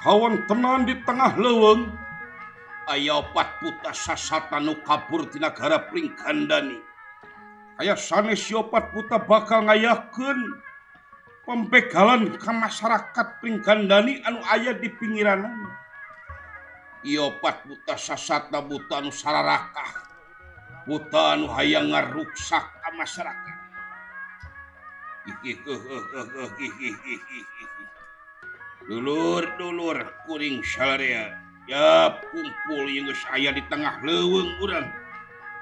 hawan tenan di tengah leuweung aya 4 puta sasata nu kabur ti nagara Pringgandani. Aya sanes 4 puta bakal ngayakeun pembegalan ka masyarakat Pringgandani anu aya di pinggiranana. Ieu 4 buta sasata buta anu sararakah, buta anu hayang ngaruksak ka masyarakat. Dulur-dulur kuring salarea, ya kumpul yang geus aya di tengah leuweung urang.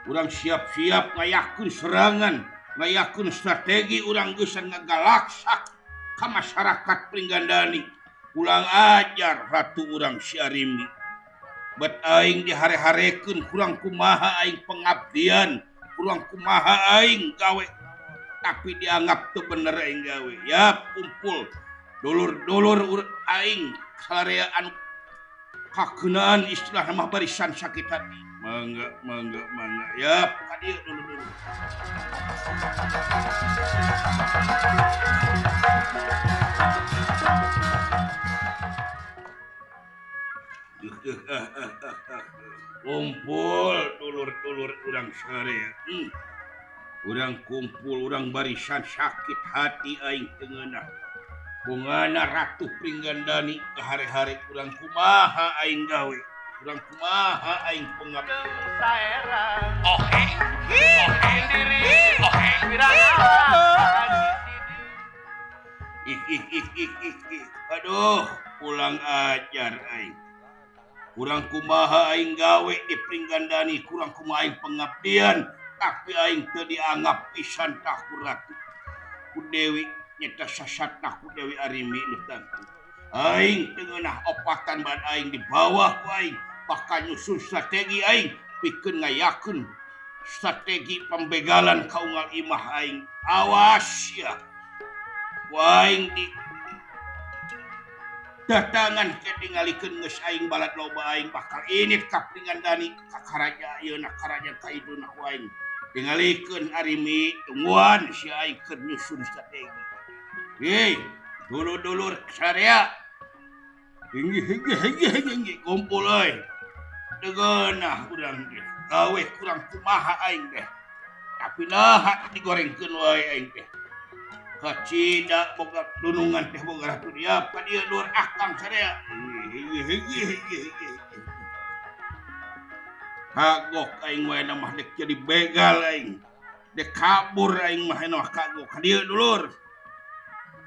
Urang siap-siap ngayakeun serangan, ngayakeun strategi urang geus ngagalaksak ka masyarakat Pringgandani. Ulang ajar ratu urang si Arimbi. Bet aing dihare-harekeun kurang kumaha aing pengabdian, kurang kumaha aing gawe. Tapi dianggap teu bener aing gawe. Ya kumpul dulur-dulur aing salarea anu kakeunaan istilah mah barisan sakit hati. Mangga ya ka dieu dulur-dulur. Kumpul dulur-dulur urang salarea. Urang kumpul urang barisan sakit hati aing teu ngeunah. Bungana Ratu Pringgandani hari-hari urang kumaha aing gawe, urang kumaha aing pengabdian. Oke diri Aduh, ulang ajar aing. Kurang kumaha aing gawe di Pringgandani, kurang kumaha aing pengabdian, tapi aing teu dianggap pisan tah ku ratu. Ku Dewi nyata sasatna ku Dewi Arimbi nutantu. Aing teu ngeunah opatan ban aing di bawah ku aing, bakal nyusun strategi aing pikeun ngayakeun strategi pembegalan kaungal imah aing. Awas ya. Ku aing di datangan ketinggalikeun geus aing balad loba aing bakal init ka Pringgandani ka karaja ayeuna karaja kaiduna ku aing. Tingalikeun Arimbi tungguan si aing keur nyusun strategi. Hei, dulur-dulur salarea. Hinggi kumpul euy. Teu geunah urang teh. Gawe kurang kumaha aing teh. Tapi naha digorengkeun wae aing teh. Kacida boga dunungan teh boga ratu dia ka dieu lur akang salarea. Kagok aing wae mah dek jadi begal aing. Dek kabur aing mah mah kagok. Ka dieu dulur.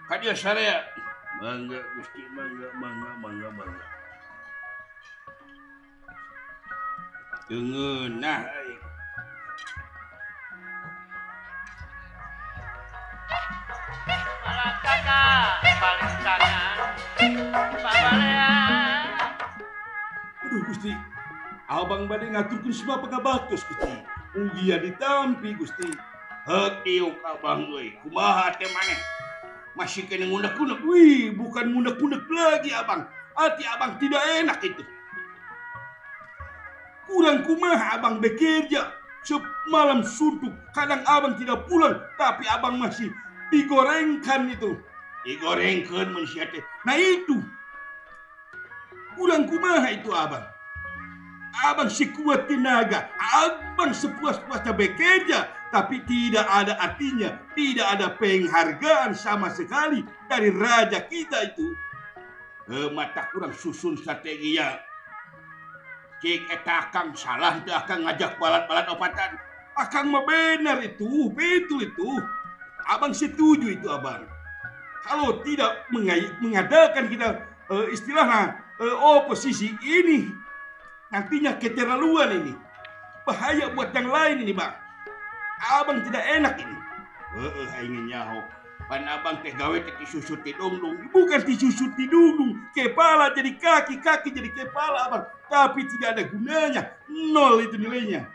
Ka dieu salarea. Mangga Gusti, mangga. Teu ngeunah aing. paling kanan pabalean. Aduh Gusti, abang bade ngaturkeun semua pagabatos Gusti. Ugia ditampi Gusti. Heuk iuk abang euy, kumaha teh maneh? Masih kena ngunek-ngunek. Wih, bukan ngunek-ngunek lagi abang. Hati abang tidak enak itu. Kurang kumaha abang bekerja. Semalam suntuk. Kadang abang tidak pulang. Tapi abang masih digorengkan itu. Digorengkan manusia teh. Nah itu. Kurang kumaha itu abang. Abang sekuat tenaga. Abang sepuas-puasnya bekerja. Tapi tidak ada artinya, tidak ada penghargaan sama sekali dari raja kita itu. Mata kurang susun strategi ya. Cik eta akang salah, itu akang ngajak balat-balat opatan. Akang mah benar itu, betul itu. Abang setuju itu abang. Kalau tidak mengadakan kita istilahnya oposisi ini, nantinya keterlaluan ini. Bahaya buat yang lain ini bang. Abang tidak enak ini. Ingin nyaho. Pan abang teh gawe teh disusut di dungdung. Bukan disusut di dungdung. Kepala jadi kaki, kaki jadi kepala abang. Tapi tidak ada gunanya. Nol itu nilainya.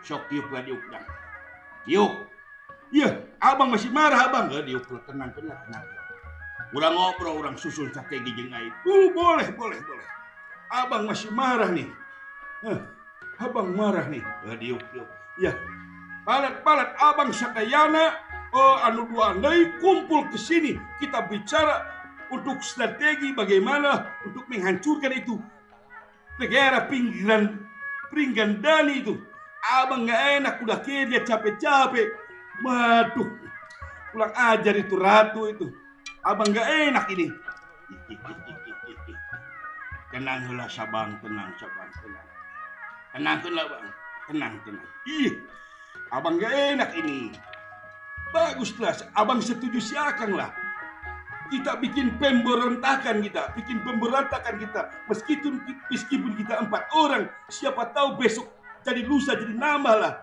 Sok tiup lah diup dah. Tiup. Iya, abang masih marah abang. Diup lah tenang. Ulang ngobrol, orang susun strategi jeung aing. Boleh. Abang masih marah nih. Abang marah nih. Diuk. Ya. Palat abang sakayana anu dua andai kumpul ke sini kita bicara untuk strategi bagaimana untuk menghancurkan itu negara pinggan Dani itu. Abang nggak enak udah kerja capek-capek. Waduh, pulang ajar itu ratu itu. Abang nggak enak ini. Tenanglah Sabang, tenang. Tenanglah bang, tenang. Abang nggak enak ini. Baguslah, abang setuju siakan lah. Kita bikin pemberontakan kita. Meskipun kita 4 orang, siapa tahu besok jadi lusa jadi nambah lah.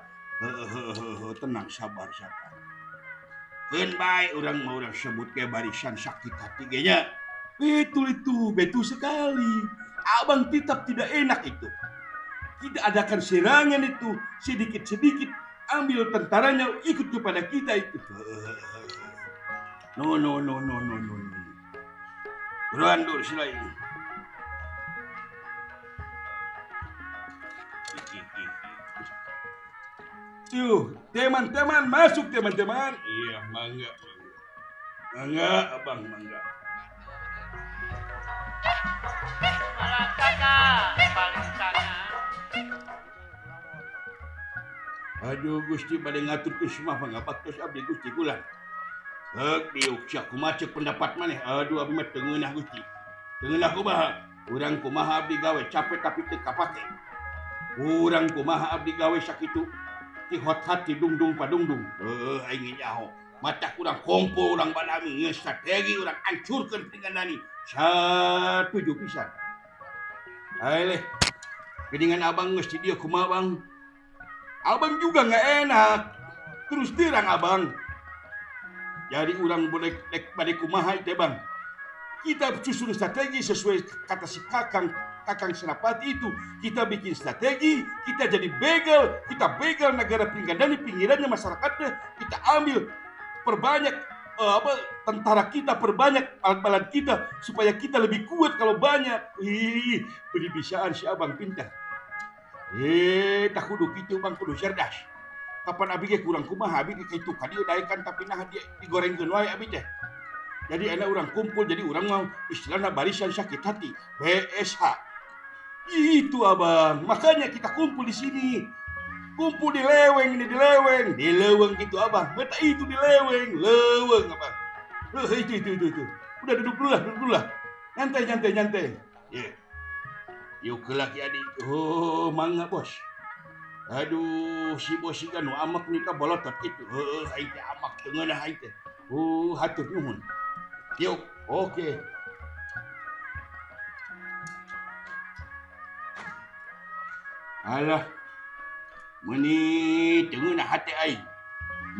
Tenang, sabar. Kan baik orang mau sebut ke barisan sakit hati kayaknya. Betul sekali. Abang tetap tidak enak itu. Kita adakan serangan itu sedikit ambil tentaranya ikut kepada kita itu. No. Buruan dulu selain. Tuh, teman-teman masuk teman-teman. Iya, mangga. Mangga, abang mangga. Paling sana. Aduh Gusti pada ngatur tu semua pangapak tos abdi Gusti kula. Diuk sia kumaha pendapat maneh. Aduh abdi mah teungeunah Gusti. Teungeunah kumaha? Urang kumaha abdi gawe capek tapi teu kapake. Urang kumaha abdi gawe sakitu ti hot hati dungdung padungdung. Aing nyaho. Mata kurang kompol urang badami geus strategi urang hancurkeun Pringgandani. Satuju pisan. Aileh. Gedingan abang geus di dieu kumaha bang? Abang juga nggak enak. Terus terang abang. Jadi orang boleh balik kumaha itu bang. Kita susun strategi sesuai kata si Kakang Senapati itu. Kita bikin strategi, kita jadi begal, kita begal negara Pringgandani, pinggirannya masyarakatnya, kita ambil perbanyak tentara kita, perbanyak alat-alat kita supaya kita lebih kuat kalau banyak. Berbisaan si abang pintar. Tak kudu kitu bang, kudu cerdas. Kapan abi ge kurang kumaha abi ge kitu kadieu daekan tapi nah dia digorengkeun wae abi teh. Jadi anak orang kumpul, jadi orang mau istilahnya barisan sakit hati, BSH. Itu abang, makanya kita kumpul di sini. Kumpul di leweng gitu abang. Meta itu di leweng abang. Itu. Udah duduk dulu lah. Nyantai. Yeah. Yuk laki adik. Oh, mangga bos. Aduh, si bos si kan amak nikah bolotot itu. Aing teh amak teungeunah aing teh. Hatur nuhun. Yuk, oke. Alah. Meuni teungeunah hati aing.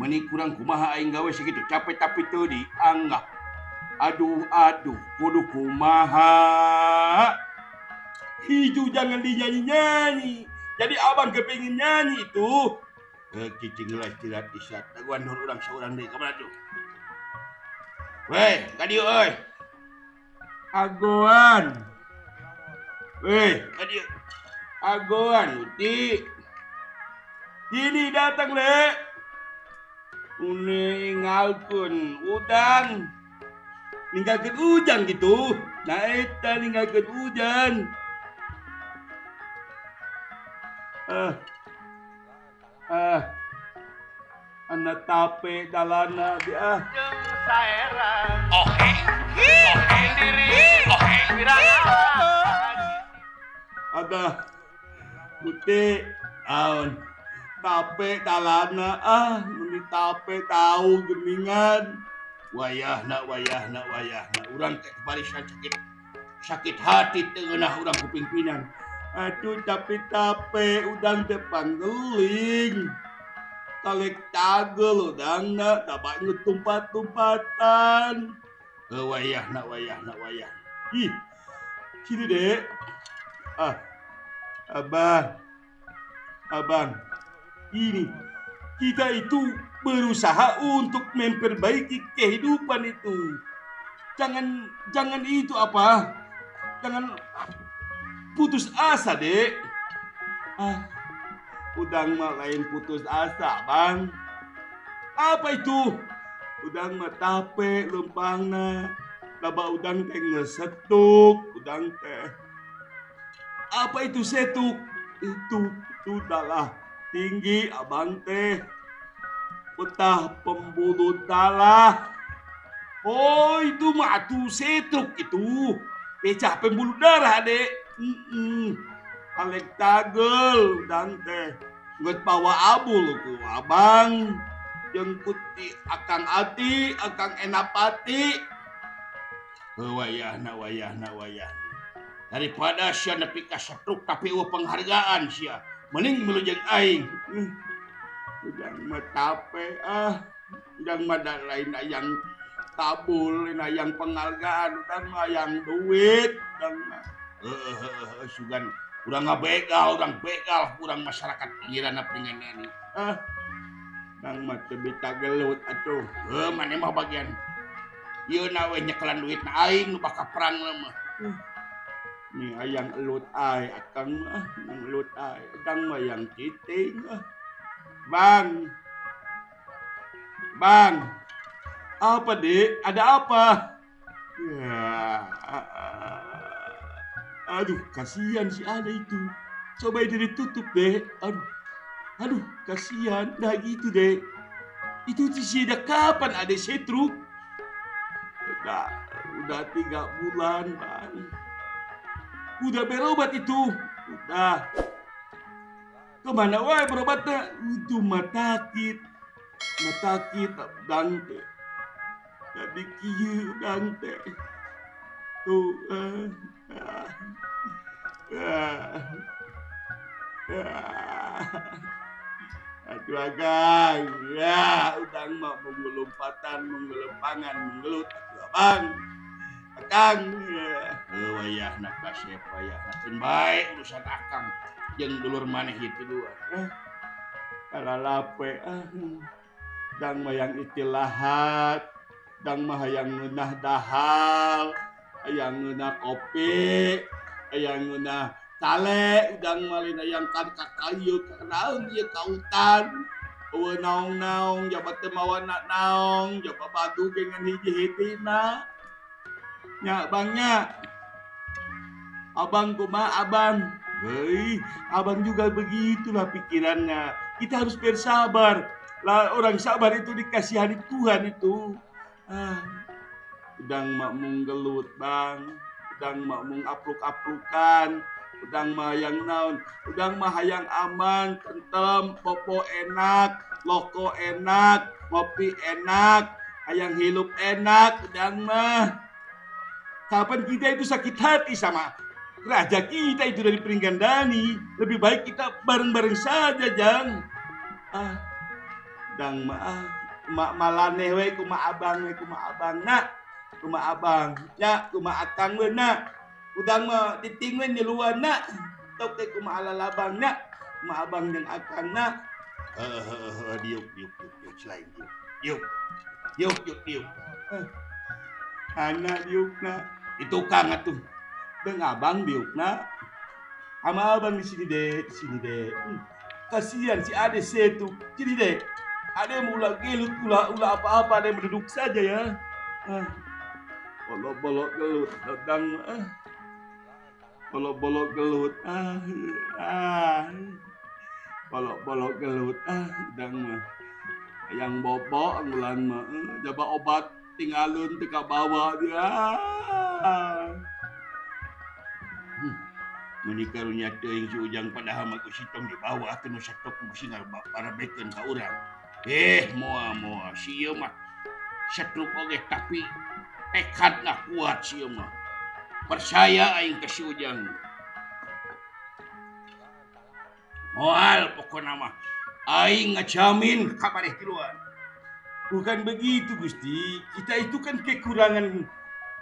Meuni kurang kumaha aing gawe sakitu capek tapi teu dianggap. Aduh, kudu kumaha. Itu jangan dinyanyi-nyanyi. Jadi abang kepingin nyanyi itu. Cicing lah istirahat isat. Taguan orang seorang deh. Kemana tuh? Weh, kadieu euy. Agoan. Weh, kadieu. Agoan, Uti. Sini datang, Le. Ninggalkeun udang. Ninggalkeun ujang gitu. Nah, eta ninggalkeun ujang. Anak tape dalana dia. Jeung saerang. Oke diri. Wirana. Ada Putih aon tape dalana meni tape tahu geningan. Wayahna urang teh barisan sakit hati teungeunah urang kupingpinan. Aduh tape udang teh panggeling. Talek tagel udangna tabak ngetumpat-tumpatan. Wayahna. Ih. Sini dek. Abang. Ini kita itu berusaha untuk memperbaiki kehidupan itu. Jangan itu apa? Jangan putus asa, Dek. Udang mah lain putus asa, Bang. Apa itu? Udang mah tape lempangna. Laba udang teh ngesetuk, udang teh. Apa itu setuk? Itu adalah tinggi abang teh. Betah pembuluh darah. Oh itu mah tuh setuk itu. Pecah pembuluh darah dek. Alek tagel udang teh. Nggak bawa abul ku abang. Jengkut di akang ati, akang enapati. Wayah. Daripada sia nepi ka setruk tapi penghargaan sia. Mending melujeng aing. Udang mah tape udang mah lain ayang tabul, lain ayang penghargaan, udang mah ayang duit, udang mah sugan urang ngabegal, urang masyarakat pinggiran pringanan. Udang mah teu bita gelut atuh. Maneh mah bagian ieu na we nyekelan duit na aing nu bakal perang mah. Ni ayang elut ai akang mah nang elut ai udang mah yang kiting. Bang, apa dek? Ada apa? Ya, aduh, kasihan si Ada itu. Coba itu ditutup deh. Aduh, kasihan. Nah gitu deh. Itu sida kapan ada setruk? Udah 3 bulan, Bang. Udah berobat itu. Udah. Kemana wae berobatnya? Itu matakit Dante. Jadi kieu Dante. Tuh. Aduh agang. Ya, udang mah menggelompatan, menggelempangan, menggelut. Abang. Akang. Wayah nak kasep, wayah nak baik urusan akang. Yang dulur maneh itu dua. Kalalape dang mayang itilahat, dang mah hayang ngeunah dahal, hayang ngeunah kopi, hayang ngeunah tale, dang malin hayang kan kakayu kanaeun ieu kautan. Eueuh naong-naong jabat teu mawa naong, jaba batu dengan hiji-hijina. Nya Bangnya. Abang kumaha abang? Hei, abang juga begitulah pikirannya. Kita harus bersabar. Lah orang sabar itu dikasihani Tuhan itu. Udang mak mung gelut bang, udang mak mung apluk-aplukan, udang mah hayang naon, udang mah hayang aman, tentrem, popo enak, loko enak, ngopi enak, hayang hidup enak, udang mah. Kapan kita itu sakit hati sama raja kita itu dari Pringgandani, lebih baik kita bareng-bareng saja, Jang. Dang mak malaneh we kumaha abang nak, kumaha abang, nya kumaha akang we nak. Udang mah titing we nyeluan nak. Tok teh kumaha lalabang nak, kumaha abang jeung akang nak. Diuk selain diuk. Diuk. Anak diuk nak. Itu Kang atuh. Bang abang diukna, sama abang di sini deh. Kasihan si Ade setu. Jadi deh, Ade mula gelut, ulah apa-apa, Ade berduduk saja ya. Bolok-bolok gelut, dadang. Bolok-bolok gelut, bolok-bolok gelut, dadang mah. Yang bobok ngulan mah, jaba obat tinggalun teka bawa dia. Menikarunya teuing si Ujang padahal mah ku sitong di bawah teu nu satok musingal parabekeun ka urang. Moal si ieu mah satruk oge tapi tekadna kuat si ieu mah. Percaya aing ka si Ujang. Moal pokona mah aing ngajamin ka maneh tiluan. Bukan begitu Gusti, kita itu kan kekurangan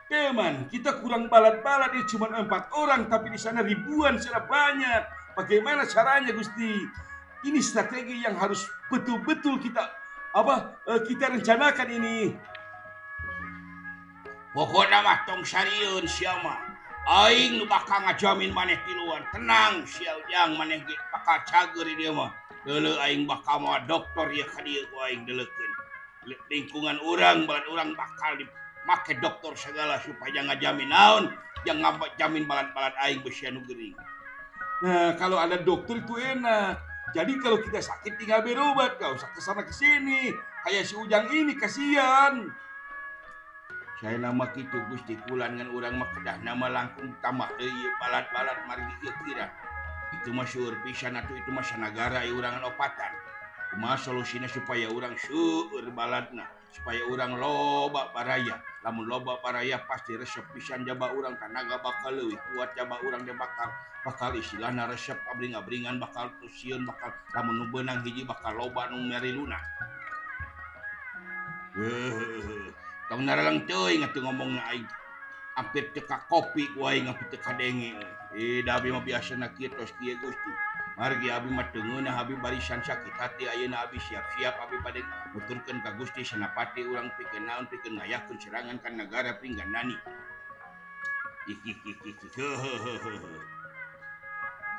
teman, kita kurang balat-balat dia cuma 4 orang tapi di sana ribuan sudah banyak. Bagaimana caranya Gusti? Ini strategi yang harus betul-betul kita rencanakan ini. Pokoknya mah tong sarieun sia mah. Aing nu bakal ngajamin maneh tiluan. Tenang sia Ujang maneh ge bakal cager dia mah. Deuleu aing bakal mawa doktor ieu ka dieu ku aing deuleukeun. Lingkungan urang balan urang bakal make dokter segala supaya ngajamin naon yang jamin balat-balat aing besi anu gering. Nah, kalau ada dokter itu enak. Jadi kalau kita sakit tinggal berobat, gak usah kesana kesini. Kayak si Ujang ini kasihan. Saya nama kitu Gusti Kulan ngan urang mah kedah nama langkung tambah deui balat-balat mari kira. Itu mah seueur pisan atuh itu mah sanagara urangan opatan. Kumaha solusina supaya urang seueur balatna, supaya urang loba baraya. Lamun loba baraya pasti resep pisan jaba urang tanaga bakal leuwih kuat jaba urang teh bakal istilahna resep abring-abringan bakal tusieun bakal lamun nu beunang hiji bakal loba nu meriluna. Tong naralang teuing atuh ngomongna aing. Hampir teka kopi wae ngapit teka denge. Da abi mah biasana kieu tos kieu Gusti. Margi abi mah teungeuna abi barisan sakit hati ayeuna abi siap-siap abi bade nuturkeun ka Gusti senapati urang pikeun naon pikeun ngayakeun serangan ka negara Pringgandani.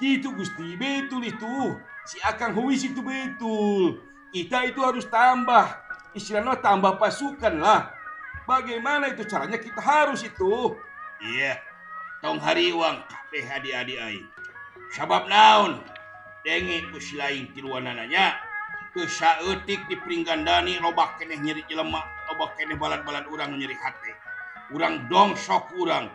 Gitu Gusti, betul itu. Si Akang Huis itu betul. Kita itu harus tambah, istilahnya tambah pasukan lah. Bagaimana itu caranya kita harus itu? Iya, tong hariwang kabeh adik-adik aing. Sabab naon? Denge ku silaing tiluanananya. Teu saeutik di Pringgandani loba keneh nyeri jelema, loba keneh balat-balat urang nyeri hate. Urang dongsok urang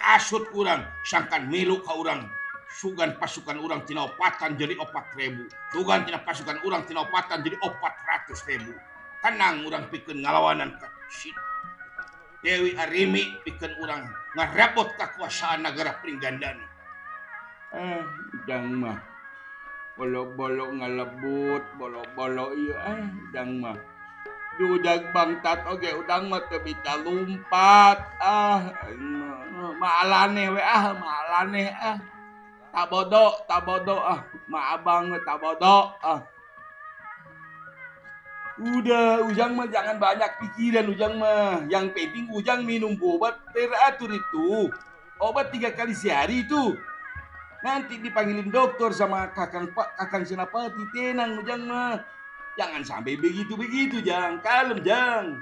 asut urang, sangkan milu ka urang. Sugan pasukan urang tina opatan jadi 4.000. Sugan tina pasukan urang tina opatan jadi 400.000. Tenang urang pikeun ngalawanan ka si Dewi Arimi pikeun urang ngarabot kakuasaan negara Pringgandani. Dang mah bolok-bolok ngalebut, bolok-bolok ieu dang mah. Dudag bangtat oge udang mah teu bisa lumpat. Maalane we maalane tabodo maabang tabodo Udah, Ujang mah jangan banyak pikiran Ujang mah. Yang penting Ujang minum obat teratur itu. Obat 3 kali sehari itu. Nanti dipanggilin dokter sama kakang Senapati. Tenang Ujang mah. Jangan sampai begitu-begitu Jang. Kalem Jang.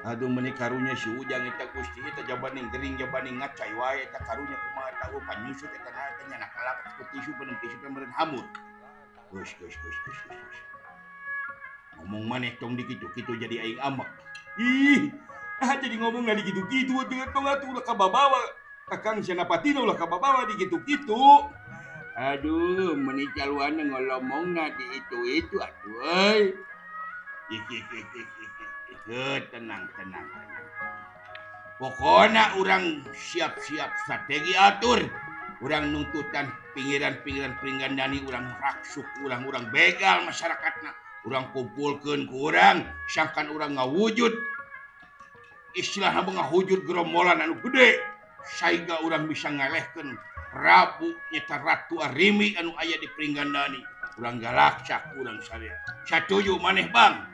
Aduh meni karunya si Ujang eta Gusti eta jabaning gering jabaning ngacai wae eta karunya kumaha tahu panyusut eta nya nakalap seperti tisu penem tisu pemeren hamur. Gus. Ngomong maneh tong dikitu-kitu jadi aing amak. Jadi ngomong nggak dikitu-kitu tong atuh ulah kababawa. Kakang Senapati ulah kababawa dikitu-kitu. Aduh, meni caluan ngolomongna di itu atuh euy. Tenang. Pokoknya orang siap-siap strategi atur. Orang nuntutan pinggiran-pinggiran Pringgandani, orang raksuk, orang begal masyarakatna. Orang kumpulkan ke orang, sangkan orang ngawujud. Istilahnya ngawujud gerombolan anu gede. Saiga orang bisa ngalehkan Prabu nyata Ratu Arimi anu aya di Pringgandani. Orang galaksak, orang saya. Setuju maneh bang?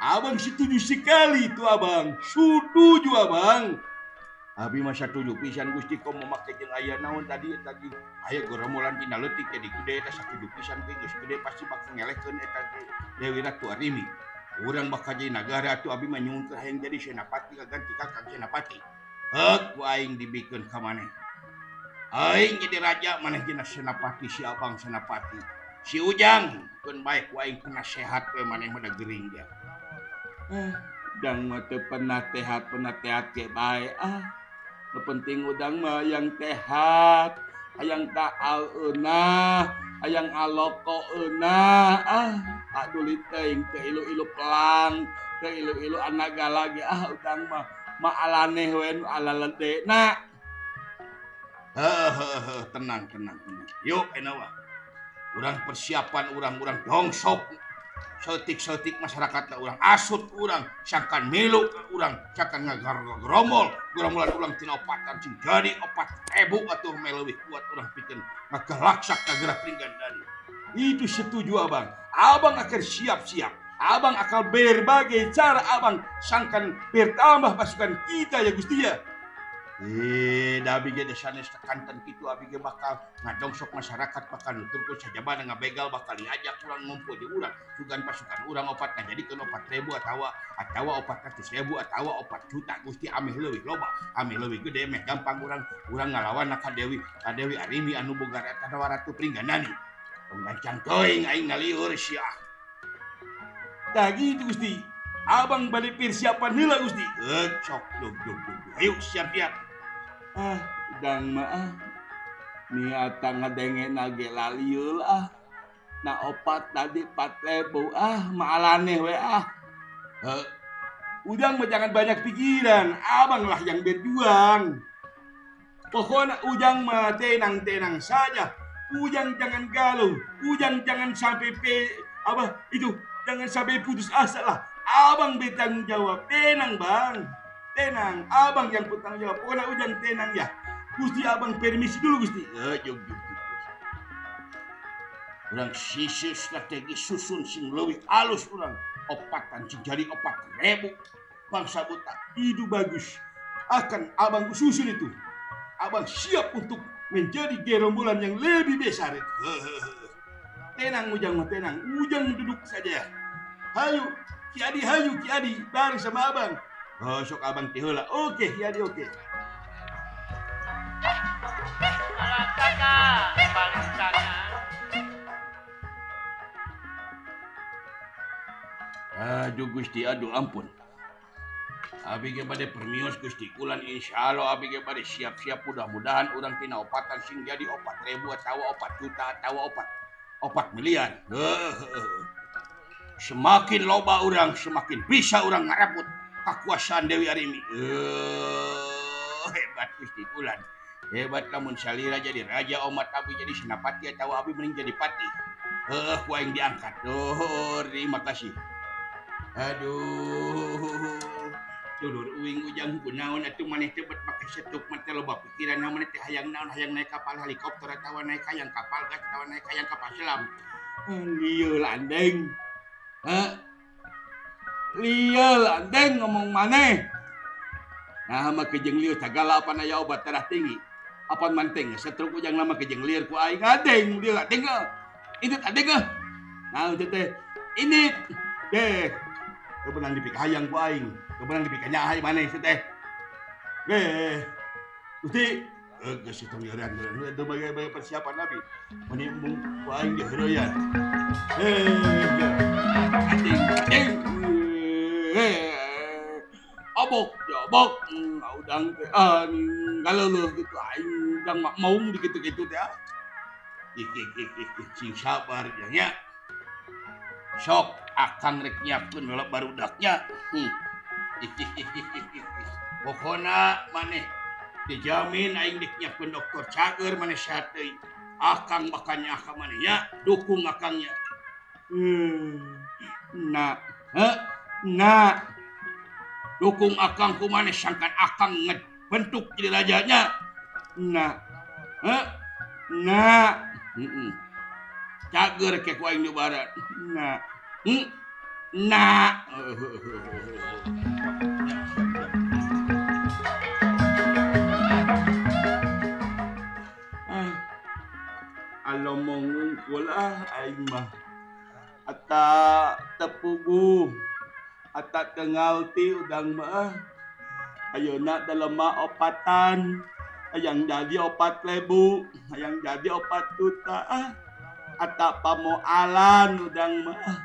Abang setuju sekali itu abang. Setuju abang. Abi mah setuju pisan Gusti kau memakai jeung aya naon tadi aya gerombolan tina leutik jadi gede eta setuju pisan ge geus gede pasti bakal ngelehkeun eta Dewi Ratu Arimi. Urang bakal jadi nagara atuh abi mah nyuhun hayang jadi senapati kaganti Kakang Senapati. Ku aing dibikeun ka maneh. Aing jadi raja maneh jeung senapati si abang senapati. Si Ujang keun bae ku aing kena sehat we maneh mah da gering dia. Udang mah teu pernah tehat ke bae Nu penting udang mah yang tehat, hayang taal eunah, hayang aloko eunah. Aduh teuing teu ilu-ilu pelang, teu ilu-ilu anaga lagi. Udang mah maalaneh we nu alaledena. Tenang. Yuk enawa. Urang persiapan urang dongsok. Setik masyarakat urang asut urang sangkan milu urang sangkan ngagerombol gerombolan urang tina opatan sing jadi 4.000 atuh meleuwih kuat urang pikeun ngagalaksak nagara Pringgandani. Itu setuju abang. Abang akan siap-siap. Abang akan berbagai cara abang sangkan bertambah pasukan kita ya Gusti ya. Da abdi ge sanes tekanten kitu abdi ge bakal ngadongsok masyarakat bakal nuturkeun sajabana ngabegal bakal diajak urang ngumpul di urang sugan pasukan urang opat ngajadikeun 4.000 atawa 400.000 atawa 4 juta Gusti ameh leuwih loba ameh leuwih gede meh gampang urang ngalawan ka Dewi Arimi anu boga Ratu Pringganani penggancang teuing aing ngalieur sia tah gitu Gusti abang balik persiapan heula Gusti sok dug ayo siap-siap udang mah niatan ngadenge nage laliul na opat tadi 4.000 maalaneh we udang mah jangan banyak pikiran abang lah yang berjuang pokoknya ujang mah tenang saja ujang jangan galau ujang jangan sampai jangan sampai putus asa lah abang bertanggung jawab tenang bang tenang abang yang bertanggung jawab pokoknya ujang tenang ya Gusti abang permisi dulu Gusti jog urang sisi strategi susun sing leuwih alus urang opatan sing jadi 4.000 bangsa buta itu bagus akan abang susun itu abang siap untuk menjadi gerombolan yang lebih besar tenang ujang mah tenang ujang duduk saja hayu Ki Adi bareng sama abang sok abang teh heula oke Ki Adi oke Balangsana aduh Gusti aduh ampun abi ge bade permios Gusti kulan insyaallah abi ge bade siap-siap mudah-mudahan urang tina opatan sing jadi 4.000 atawa 4 juta atawa 4 miliar semakin loba urang semakin bisa urang ngarabut kekuasaan Dewi Arimi hebat Gusti kulan hebat lamun salira jadi raja omat abi jadi senapati atawa abi mending jadi pati ku aing diangkat terima kasih aduh dulur uing ujang kunaon atuh maneh teh make setuk mah teh loba pikiran maneh teh hayang naon hayang naik kapal helikopter atawa naik hayang kapal gas atawa naik hayang kapal selam lieu landeng lieu landeng ngomong maneh nah mah kejeng lieu sagala apa aya obat darah tinggi apa manteng setruk ujang lama kejeng lieur ku aing adeng lieu adeng itu adeng nah teh ini deh kebenan dipik hayang ku aing kebenan dipik nyahay maneh teh Gusti geus itu ngeureun itu bagai persiapan abi mun ku aing ge heureyan obok udang teh galeuleul gitu aing udang maung di kitu-kitu teh sing sabar nya sok akang rek nyiapkeun heula barudaknya pokona maneh dijamin aing dik nyiapkeun dokter cager maneh sehat deui akang bakal nyaka maneh nya dukung akangnya dukung akang ku maneh sangkan akang bentuk jadi rajanya cager ke ku aing di barat alomong ngungkul aing mah ata tepugu ata tengalti udang mah ayeuna dalema opatan hayang jadi 4.000 hayang jadi 4 juta ata pamoalan udang mah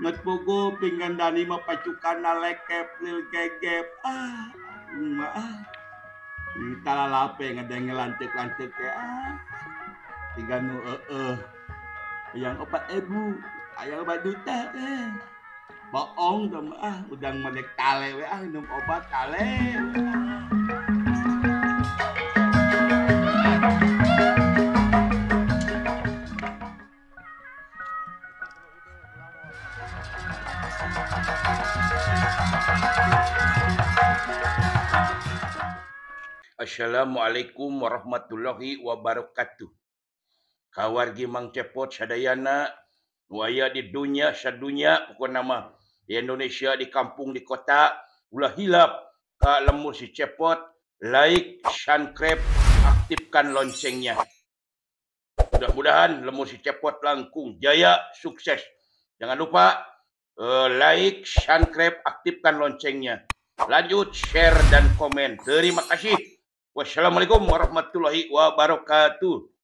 ngetpugu pinggandani mah pacukana lekep lil gegep mah kita lalape ngadenge lantek-lantek tiga nu yang 4.000 hayang 4 juta bohong dong udang melek tale we minum obat tale Assalamualaikum warahmatullahi wabarakatuh. Kawargi Mang Cepot sadayana nu aya di dunia sadunya pokona mah di Indonesia di kampung di kota ulah hilap ka lemur si Cepot like, subscribe, aktifkan loncengnya. Mudah-mudahan lemu si Cepot langkung jaya sukses. Jangan lupa like, subscribe, aktifkan loncengnya. Lanjut share dan komen. Terima kasih. Wassalamualaikum warahmatullahi wabarakatuh.